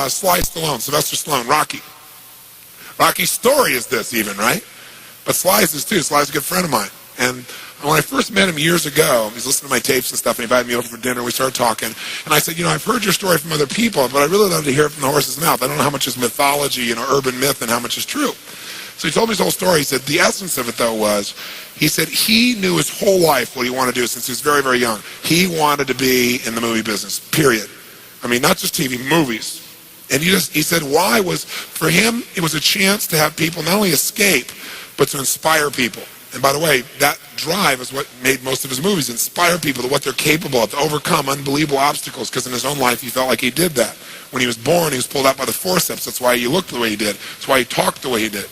Sylvester Stallone, Rocky. Rocky's story is this even, right? But Sly's is too. Sly's a good friend of mine. And when I first met him years ago, he was listening to my tapes and stuff, and he invited me over for dinner. We started talking. And I said, I've heard your story from other people, but I really love to hear it from the horse's mouth. I don't know how much is mythology, urban myth, and how much is true. So he told me his whole story. He said the essence of it, though, was he said he knew his whole life what he wanted to do since he was very, very young. He wanted to be in the movie business, period. I mean, not just TV, movies. And he said why was, for him, it was a chance to have people not only escape, but to inspire people. And by the way, that drive is what made most of his movies, inspire people to what they're capable of, to overcome unbelievable obstacles, because in his own life he felt like he did that. When he was born, he was pulled out by the forceps. That's why he looked the way he did. That's why he talked the way he did.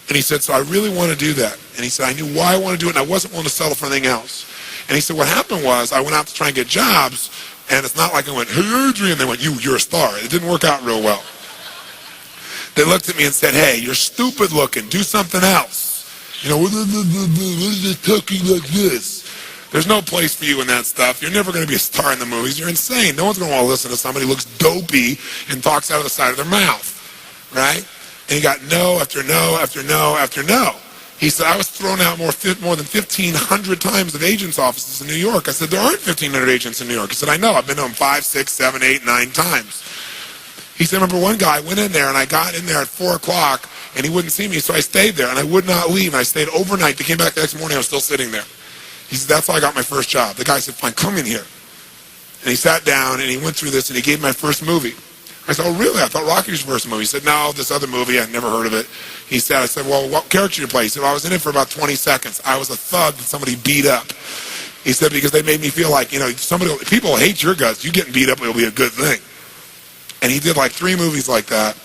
And he said, so I really want to do that. And he said, I knew why I wanted to do it, and I wasn't willing to settle for anything else. And he said, what happened was, I went out to try and get jobs, and it's not like I went, hey, Adrian, they went, you're a star. It didn't work out real well. They looked at me and said, hey, you're stupid looking, do something else. What is it talking like this? There's no place for you in that stuff. You're never going to be a star in the movies. You're insane. No one's going to want to listen to somebody who looks dopey and talks out of the side of their mouth, right? And he got no after no after no after no. He said, I was thrown out more than 1,500 times of agents' offices in New York. I said, there aren't 1,500 agents in New York. He said, I know. I've been to them 5, 6, 7, 8, 9 times. He said, remember one guy went in there, and I got in there at 4 o'clock, and he wouldn't see me, so I stayed there, and I would not leave. And I stayed overnight. They came back the next morning. I was still sitting there. He said, that's how I got my first job. The guy said, fine, come in here. And he sat down, and he went through this, and he gave my first movie. I said, oh, really? I thought Rocky was your first movie. He said, no, this other movie, I'd never heard of it. I said, well, what character did you play? He said, well, I was in it for about 20 seconds. I was a thug that somebody beat up. He said, because they made me feel like, people hate your guts. You getting beat up, it'll be a good thing. And he did like 3 movies like that.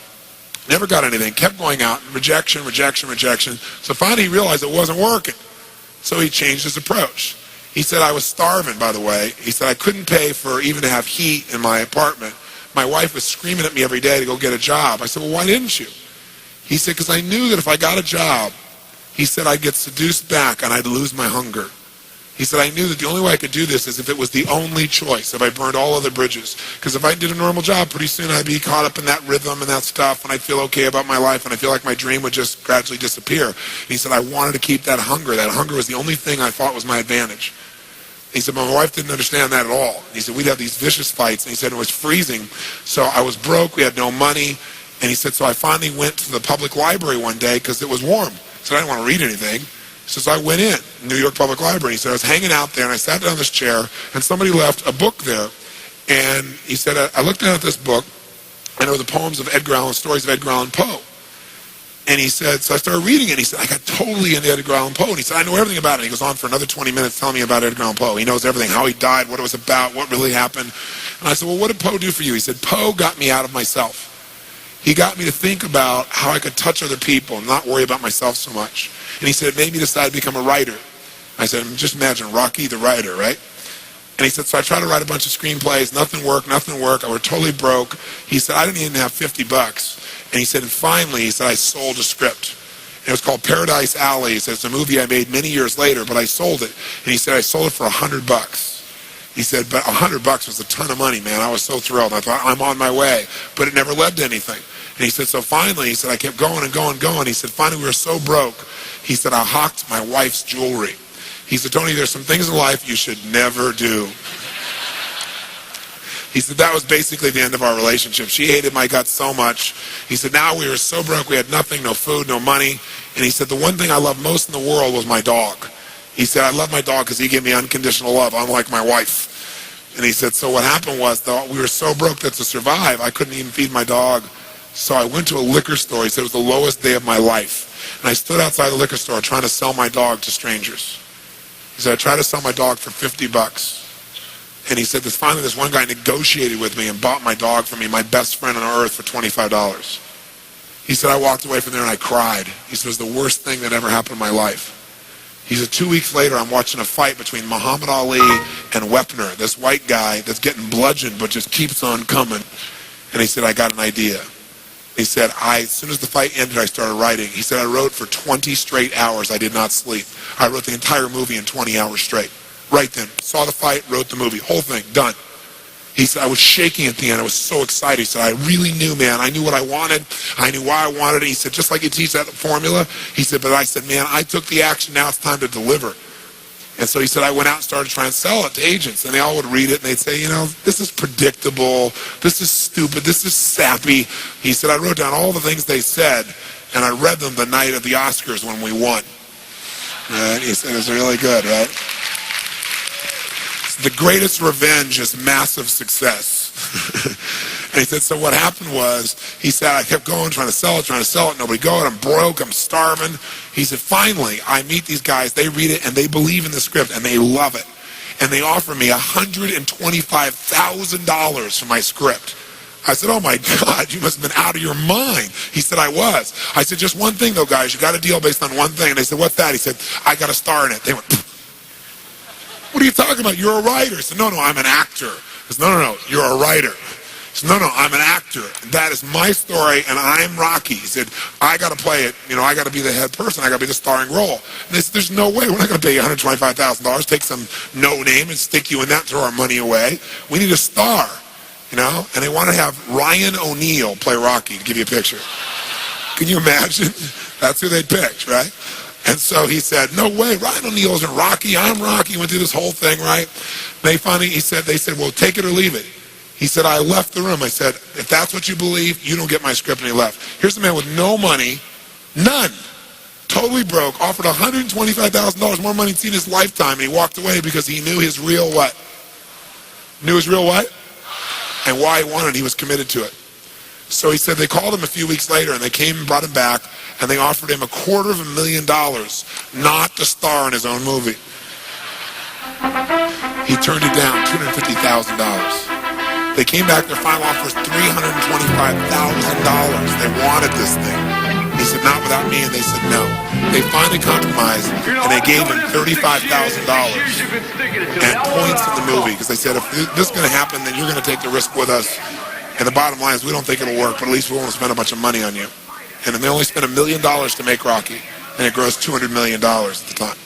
Never got anything. Kept going out. Rejection, rejection, rejection. So finally he realized it wasn't working. So he changed his approach. He said, I was starving, by the way. He said, I couldn't pay for even to have heat in my apartment. My wife was screaming at me every day to go get a job. I said, well, why didn't you? He said, because I knew that if I got a job, he said, I'd get seduced back and I'd lose my hunger. He said, I knew that the only way I could do this is if it was the only choice, if I burned all other bridges. Because if I did a normal job, pretty soon I'd be caught up in that rhythm and that stuff, and I'd feel okay about my life, and I feel like my dream would just gradually disappear. And he said, I wanted to keep that hunger. That hunger was the only thing I thought was my advantage. He said, my wife didn't understand that at all. He said, we'd have these vicious fights, and he said it was freezing. So I was broke, we had no money, and he said, so I finally went to the public library one day because it was warm. He said, I didn't want to read anything. He says, I went in, New York Public Library. He said, I was hanging out there, and I sat down in this chair, and somebody left a book there. And he said, I looked down at this book, and it was the poems of Edgar Allan, stories of Edgar Allan Poe. And he said, so I started reading it, and he said, I got totally into Edgar Allan Poe. And he said, I know everything about it. He goes on for another 20 minutes telling me about Edgar Allan Poe. He knows everything, how he died, what it was about, what really happened. And I said, well, what did Poe do for you? He said, Poe got me out of myself. He got me to think about how I could touch other people and not worry about myself so much. And he said, it made me decide to become a writer. I said, just imagine Rocky the writer, right? And he said, so I tried to write a bunch of screenplays. Nothing worked. I was totally broke. He said, I didn't even have $50. And he said, and finally, he said, I sold a script. And it was called Paradise Alley. He said, it's a movie I made many years later, but I sold it. And he said, I sold it for $100. He said, but $100 was a ton of money, man. I was so thrilled. I thought, I'm on my way. But it never led to anything. And he said, so finally, he said, I kept going and going and going. He said, finally, we were so broke. He said, I hawked my wife's jewelry. He said, Tony, there's some things in life you should never do. He said, that was basically the end of our relationship. She hated my guts so much. He said, now we were so broke, we had nothing, no food, no money. And he said, the one thing I loved most in the world was my dog. He said, I love my dog because he gave me unconditional love, unlike my wife. And he said, so what happened was, though, we were so broke that to survive, I couldn't even feed my dog. So I went to a liquor store. He said, it was the lowest day of my life. And I stood outside the liquor store trying to sell my dog to strangers. He said, I tried to sell my dog for $50. And he said, finally this one guy negotiated with me and bought my dog for me, my best friend on earth, for $25. He said, I walked away from there and I cried. He said, it was the worst thing that ever happened in my life. He said, 2 weeks later, I'm watching a fight between Muhammad Ali and Wepner, this white guy that's getting bludgeoned but just keeps on coming. And he said, I got an idea. He said, as soon as the fight ended, I started writing. He said, I wrote for 20 straight hours. I did not sleep. I wrote the entire movie in 20 hours straight. Right then. Saw the fight, wrote the movie. Whole thing, done. He said, I was shaking at the end. I was so excited. He said, I really knew, man. I knew what I wanted. I knew why I wanted it. He said, just like you teach that formula. He said, but I said, man, I took the action. Now it's time to deliver. And so he said, I went out and started trying to sell it to agents. And they all would read it, and they'd say, this is predictable. This is stupid. This is sappy. He said, I wrote down all the things they said, and I read them the night of the Oscars when we won. And he said, it was really good, right? The greatest revenge is massive success. And he said, so what happened was, he said, I kept going, trying to sell it, nobody going, I'm broke, I'm starving. He said, finally, I meet these guys, they read it, and they believe in the script, and they love it. And they offer me $125,000 for my script. I said, oh my God, you must have been out of your mind. He said, I was. I said, just one thing though, guys, you got a deal based on one thing. And they said, what's that? He said, I got a star in it. They went, what are you talking about? You're a writer. I said, no, I'm an actor. I said, no, you're a writer. He said, no, I'm an actor. That is my story, and I'm Rocky. He said, I got to play it. I got to be the head person. I got to be the starring role. And they said, there's no way. We're not going to pay you $125,000, take some no name and stick you in that, throw our money away. We need a star, And they want to have Ryan O'Neal play Rocky, to give you a picture. Can you imagine? That's who they'd pick, right? And so he said, no way, Ryan O'Neal isn't Rocky, I'm Rocky. Went through this whole thing, right? They said, well, take it or leave it. He said, I left the room. I said, if that's what you believe, you don't get my script. And he left. Here's a man with no money, none, totally broke, offered $125,000 more money than he'd seen in his lifetime, and he walked away because he knew his real what? Knew his real what? And why he wanted it, he was committed to it. So he said they called him a few weeks later, and they came and brought him back, and they offered him $250,000 not to star in his own movie. He turned it down, $250,000. They came back, their final offer was $325,000. They wanted this thing. He said, not without me, and they said no. They finally compromised, and they gave him $35,000 and points in the movie, because they said, if this is going to happen, then you're going to take the risk with us. And the bottom line is, we don't think it'll work, but at least we won't spend a bunch of money on you. And then they only spent $1 million to make Rocky, and it grossed $200 million at the time.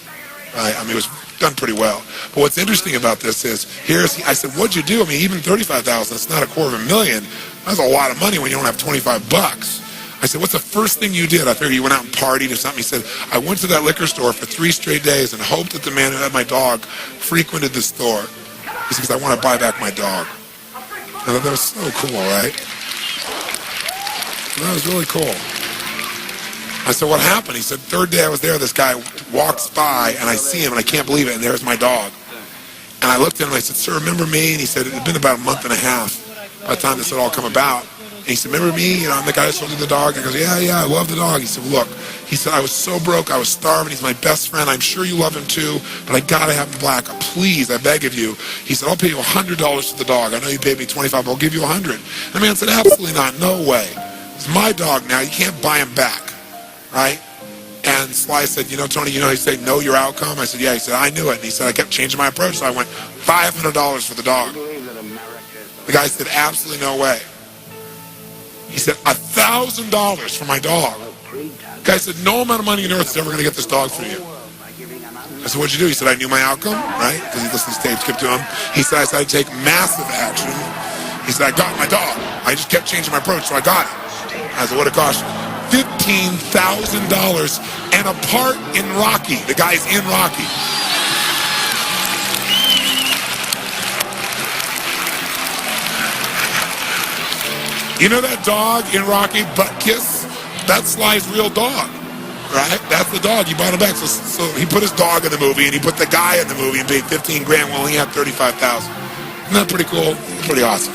Right? I mean, it was done pretty well. But what's interesting about this is, I said, what'd you do? I mean, even $35,000, that's not $250,000. That's a lot of money when you don't have $25. I said, what's the first thing you did? I figured you went out and partied or something. He said, I went to that liquor store for 3 straight days and hoped that the man who had my dog frequented the store. He said, because I want to buy back my dog. I thought that was so cool, right? That was really cool. I said, what happened? He said, third day I was there, this guy walks by, and I see him, and I can't believe it, and there's my dog. And I looked at him, and I said, sir, remember me? And he said, it had been about a month and a half by the time this had all come about. And he said, remember me? I'm the guy that sold you the dog. And he goes, yeah, I love the dog. He said, well, look, he said, I was so broke, I was starving. He's my best friend. I'm sure you love him too, but I got to have him black. Please, I beg of you. He said, I'll pay you $100 for the dog. I know you paid me $25, but I'll give you $100. And the man said, absolutely not, no way. It's my dog now. You can't buy him back, right? And Sly said, Tony, he said, know your outcome? I said, yeah. He said, I knew it. And he said, I kept changing my approach. So I went, $500 for the dog. The guy said, absolutely no way. He said, $1,000 for my dog. The guy said, no amount of money on earth is ever going to get this dog for you. I said, what'd you do? He said, I knew my outcome, right? Because he listened to tapes, kept to him. He said, I decided to take massive action. He said, I got my dog. I just kept changing my approach, so I got it. I said, what it cost you? $15,000 and a part in Rocky. The guy's in Rocky. You know that dog in Rocky, Butt Kiss? That's Sly's real dog, right? That's the dog. He bought him back. So he put his dog in the movie, and he put the guy in the movie and paid $15,000 while he had $35,000. Isn't that pretty cool? Pretty awesome.